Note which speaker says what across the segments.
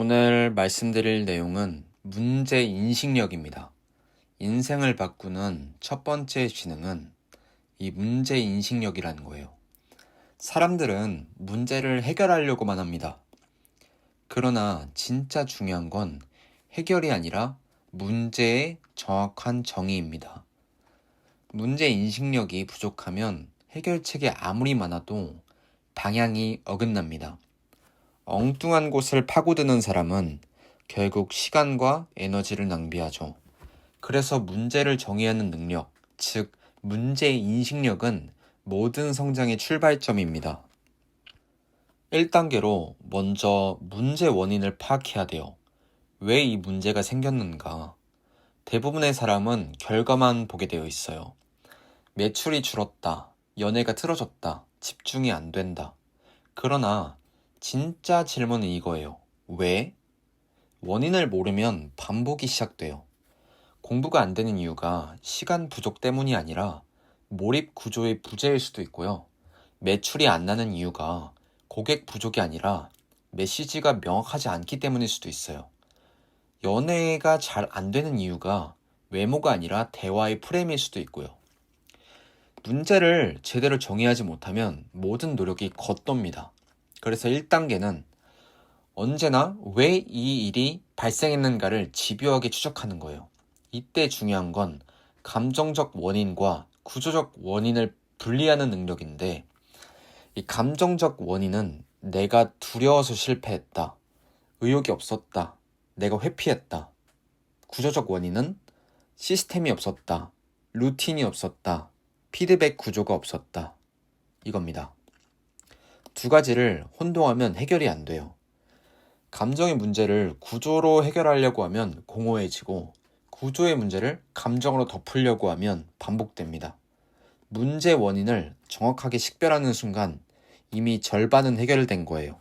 Speaker 1: 오늘 말씀드릴 내용은 문제 인식력입니다. 인생을 바꾸는 첫 번째 지능은 이 문제 인식력이라는 거예요. 사람들은 문제를 해결하려고만 합니다. 그러나 진짜 중요한 건 해결이 아니라 문제의 정확한 정의입니다. 문제 인식력이 부족하면 해결책이 아무리 많아도 방향이 어긋납니다. 엉뚱한 곳을 파고드는 사람은 결국 시간과 에너지를 낭비하죠. 그래서 문제를 정의하는 능력, 즉 문제 인식력은 모든 성장의 출발점입니다. 1단계로 먼저 문제 원인을 파악해야 돼요. 왜 이 문제가 생겼는가? 대부분의 사람은 결과만 보게 되어 있어요. 매출이 줄었다, 연애가 틀어졌다, 집중이 안 된다. 그러나 진짜 질문은 이거예요. 왜? 원인을 모르면 반복이 시작돼요. 공부가 안 되는 이유가 시간 부족 때문이 아니라 몰입 구조의 부재일 수도 있고요. 매출이 안 나는 이유가 고객 부족이 아니라 메시지가 명확하지 않기 때문일 수도 있어요. 연애가 잘 안 되는 이유가 외모가 아니라 대화의 프레임일 수도 있고요. 문제를 제대로 정의하지 못하면 모든 노력이 겉돕니다. 그래서 1단계는 언제나 왜 이 일이 발생했는가를 집요하게 추적하는 거예요. 이때 중요한 건 감정적 원인과 구조적 원인을 분리하는 능력인데, 이 감정적 원인은 내가 두려워서 실패했다, 의욕이 없었다, 내가 회피했다. 구조적 원인은 시스템이 없었다, 루틴이 없었다, 피드백 구조가 없었다. 이겁니다. 두 가지를 혼동하면 해결이 안 돼요. 감정의 문제를 구조로 해결하려고 하면 공허해지고, 구조의 문제를 감정으로 덮으려고 하면 반복됩니다. 문제 원인을 정확하게 식별하는 순간 이미 절반은 해결된 거예요.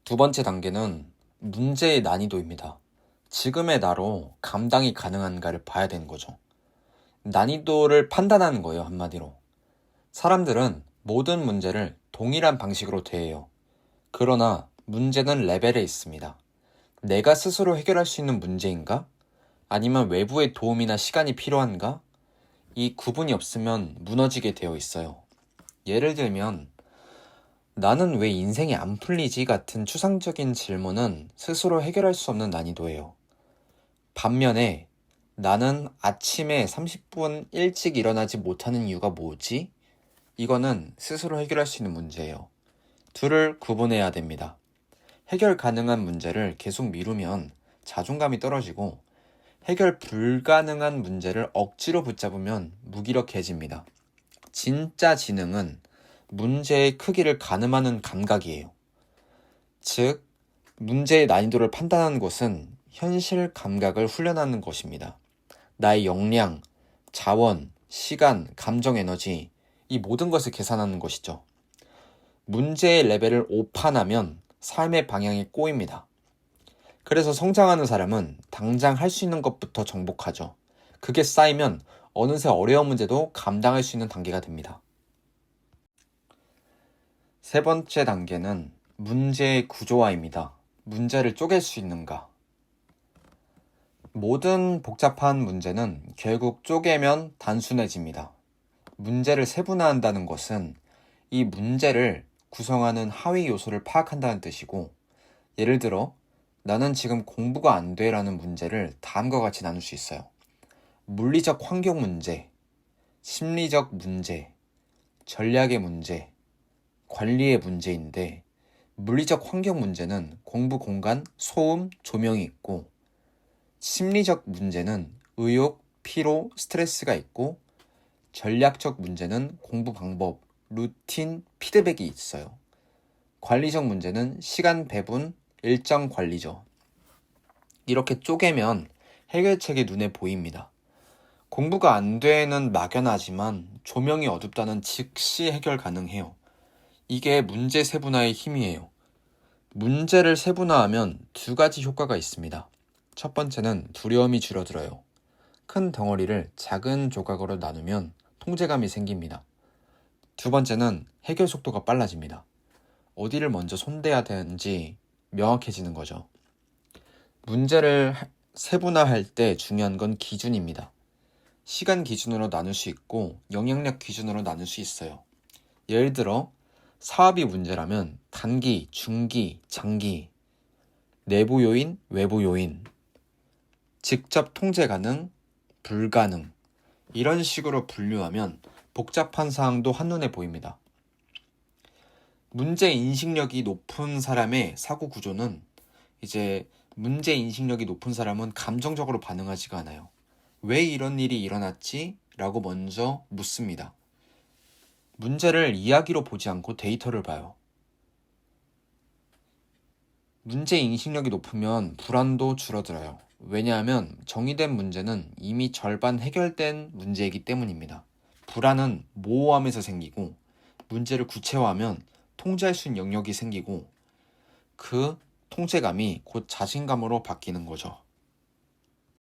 Speaker 1: 두 번째 단계는 문제의 난이도입니다. 지금의 나로 감당이 가능한가를 봐야 되는 거죠. 난이도를 판단하는 거예요, 한마디로. 사람들은 모든 문제를 동일한 방식으로 대해요. 그러나 문제는 레벨에 있습니다. 내가 스스로 해결할 수 있는 문제인가? 아니면 외부의 도움이나 시간이 필요한가? 이 구분이 없으면 무너지게 되어 있어요. 예를 들면 나는 왜 인생이 안 풀리지? 같은 추상적인 질문은 스스로 해결할 수 없는 난이도예요. 반면에 나는 아침에 30분 일찍 일어나지 못하는 이유가 뭐지? 이거는 스스로 해결할 수 있는 문제예요. 둘을 구분해야 됩니다. 해결 가능한 문제를 계속 미루면 자존감이 떨어지고, 해결 불가능한 문제를 억지로 붙잡으면 무기력해집니다. 진짜 지능은 문제의 크기를 가늠하는 감각이에요. 즉, 문제의 난이도를 판단하는 것은 현실 감각을 훈련하는 것입니다. 나의 역량, 자원, 시간, 감정 에너지, 이 모든 것을 계산하는 것이죠. 문제의 레벨을 오판하면 삶의 방향이 꼬입니다. 그래서 성장하는 사람은 당장 할 수 있는 것부터 정복하죠. 그게 쌓이면 어느새 어려운 문제도 감당할 수 있는 단계가 됩니다. 세 번째 단계는 문제의 구조화입니다. 문제를 쪼갤 수 있는가? 모든 복잡한 문제는 결국 쪼개면 단순해집니다. 문제를 세분화한다는 것은 이 문제를 구성하는 하위 요소를 파악한다는 뜻이고, 예를 들어 나는 지금 공부가 안 돼 라는 문제를 다음과 같이 나눌 수 있어요. 물리적 환경 문제, 심리적 문제, 전략의 문제, 관리의 문제인데, 물리적 환경 문제는 공부 공간, 소음, 조명이 있고, 심리적 문제는 의욕, 피로, 스트레스가 있고, 전략적 문제는 공부 방법, 루틴, 피드백이 있어요. 관리적 문제는 시간 배분, 일정 관리죠. 이렇게 쪼개면 해결책이 눈에 보입니다. 공부가 안 되는 막연하지만 조명이 어둡다는 즉시 해결 가능해요. 이게 문제 세분화의 힘이에요. 문제를 세분화하면 두 가지 효과가 있습니다. 첫 번째는 두려움이 줄어들어요. 큰 덩어리를 작은 조각으로 나누면 통제감이 생깁니다. 두 번째는 해결 속도가 빨라집니다. 어디를 먼저 손대야 되는지 명확해지는 거죠. 문제를 세분화할 때 중요한 건 기준입니다. 시간 기준으로 나눌 수 있고 영향력 기준으로 나눌 수 있어요. 예를 들어 사업이 문제라면 단기, 중기, 장기, 내부 요인, 외부 요인, 직접 통제 가능, 불가능 이런 식으로 분류하면 복잡한 사항도 한눈에 보입니다. 문제 인식력이 높은 사람의 사고 구조는 이제 문제 인식력이 높은 사람은 감정적으로 반응하지가 않아요. 왜 이런 일이 일어났지? 라고 먼저 묻습니다. 문제를 이야기로 보지 않고 데이터를 봐요. 문제 인식력이 높으면 불안도 줄어들어요. 왜냐하면 정의된 문제는 이미 절반 해결된 문제이기 때문입니다. 불안은 모호함에서 생기고 문제를 구체화하면 통제할 수 있는 영역이 생기고 그 통제감이 곧 자신감으로 바뀌는 거죠.